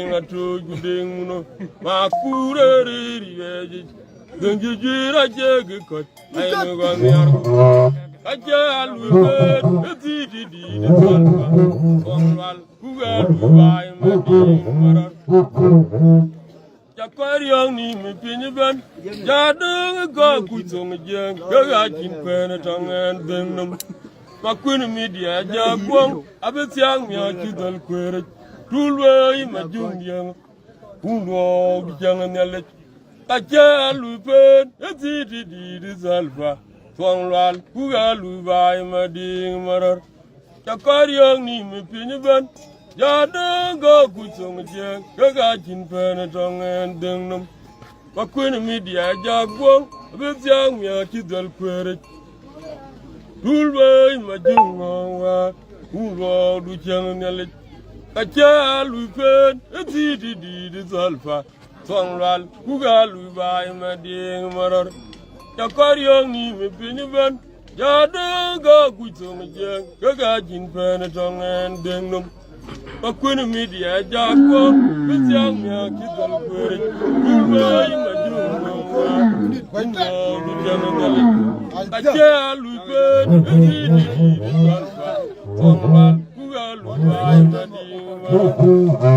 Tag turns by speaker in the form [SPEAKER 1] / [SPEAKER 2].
[SPEAKER 1] Ngatu gudeng no makure riveji dengi jira jegi kot ay no gamiar aja alwe di de salva onwal kugal bay madi marar jakwar yang ni mi pinban jadung go kuitong jeng ga kin pen tangen dengnum makun media jagwong abetyang mi akidal kwere Tulway majungyang Uno bijang nyalet Kaja lupen Etiti salva Twangwal Kuga luvay mading marar Chakaryang ni me pinyaban Jadang go kusong jeng Kagachin penatong and dengnum Makwin media jagwong Abetyang mya kidal kweret Tulway majungyang Uno bijang nyalet Kaja lupen etiti salva Twangwal Kuga luvay mading marar Chakaryang ni me pinyaban Jadang go kusong jeng Kagachin penatong and dengnum Makwin media jagwong Abetyang mya kidal kweret Tulway majungyang Uno bijang nyalet Kaja lupen etiti salva Twangwal Kuga luvay mading marar